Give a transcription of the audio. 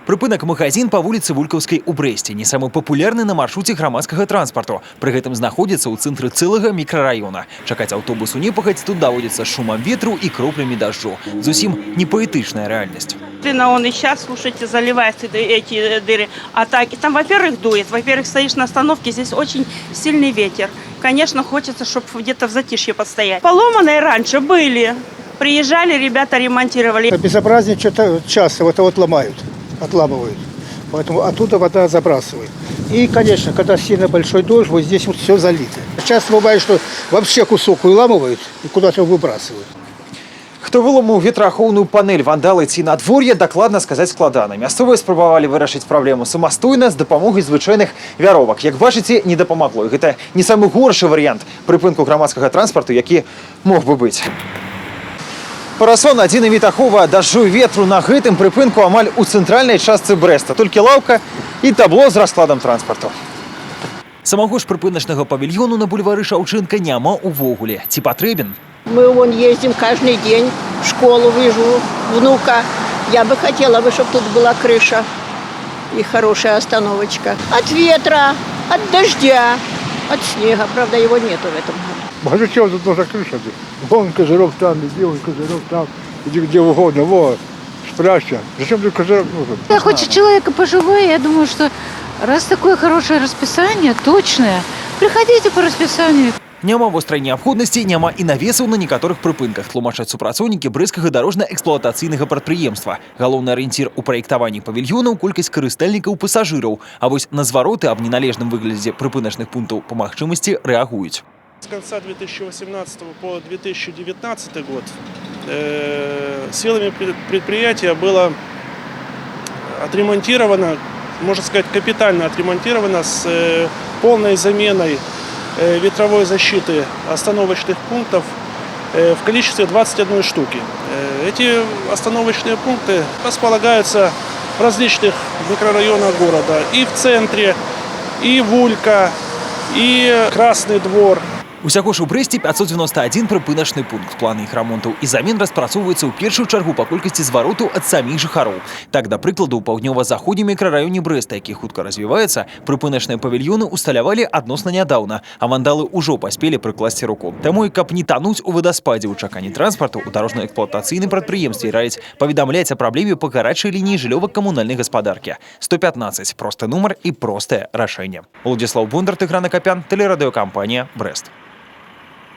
Прыпынак магазин па вуліцы Вулькаўскай у Брэсце, не самы папулярны на маршруце грамадскага транспарту. Пры гэтым знаходзіцца ў цэнтры цэлага мікрараёна. Чакаць аўтобусу непахаць тут даводзіцца шумам ветру і кроплямі дажджу. Зусім не паэтычная рэальнасць. Он и сейчас, слушайте, заливается эти дыры. А так, там, во-первых, дует. Во-первых, стоишь на остановке, здесь очень сильный ветер. Конечно, хочется, чтобы где-то в затишье постоять. Поломанные раньше были. Приезжали, ребята ремонтировали. Безобразие что-то часто вот ломают, отламывают. Поэтому оттуда вода забрасывает. И, конечно, когда сильно большой дождь, вот здесь вот все залито. Часто бывает, что вообще кусок выламывают и куда-то выбрасывают. Хто выламаў ветраахоўную панель, вандалы ці надвор'е, дакладна сказаць складана. Мясцовыя спрабавалі вырашыць праблему самастойна з дапамогай звычайных вяровак. Як бачыце, не дапамагло. Гэта не самы горшы варыянт прыпынку грамадскага транспарту, які мог бы быць. Парасон адзіны від ахова дажджу і ветру на гэтым прыпынку амаль у цэнтральнай частцы Брэста. Толькі лаўка і табло з раскладам транспарту. Самого ж прыпыначнага павільёну на бульвары Шаўчэнка няма увогуле. Ці патрэбен? Мы вон ездим каждый день, в школу вижу внука. Я бы хотела, чтобы тут была крыша и хорошая остановочка. От ветра, от дождя, от снега. Правда, его нету в этом году. Зачем тут нужна крыша? Вон козырек там, иди, вон козырек там, иди где угодно, вот, спрячься. Зачем тут козырек нужен? Я хоть человека пожилой, я думаю, что раз такое хорошее расписание, точное, приходите по расписанию. Няма вострай неабходнасці, няма і навесаў на некаторых прыпынках, тлумачаць супрацоўнікі брэсцкага дарожна-эксплуатацыйнага прадпрыемства. Галоўны арыенцір у праектаванні павільёнаў – колькасць карыстальнікаў пасажыраў, а вось на звароты аб неналежным выглядзе прыпыначных пунктаў па магчымасці рэагуюць. С конца 2018 по 2019 год силами предприятия было отремонтировано, можно сказать, капитально отремонтировано с полной заменой ветровой защиты остановочных пунктов в количестве 21 штуки. Эти остановочные пункты располагаются в различных микрорайонах города. И в центре, и Вулька, и Красный двор. Усяго ж у Брэсце 591 прыпыначны пункт. Планы іх рамонтаў і замен распрацоўваюцца ў першую чаргу па колькасці зваротаў ад саміх жыхароў. Так, да прыкладу, у паўднёва-заходнім мікрараёне Брэста, які хутка развіваецца, прыпыначныя павільёны усталявалі адносна нядаўна, а вандалы ўжо паспелі прыкласці руку. Таму і каб не тануць у вадаспадзе ў чаканні транспарту, у дарожна-эксплуатацыйным прадпрыемстве раяць паведамляць о праблеме па гарачай лініі жыллёва-камунальнай гаспадаркі. 115 – просты нумар і простае рашэнне. Владзіслаў Бондар, Тыгран Акапян, тэлерадыёкампанія Брэст.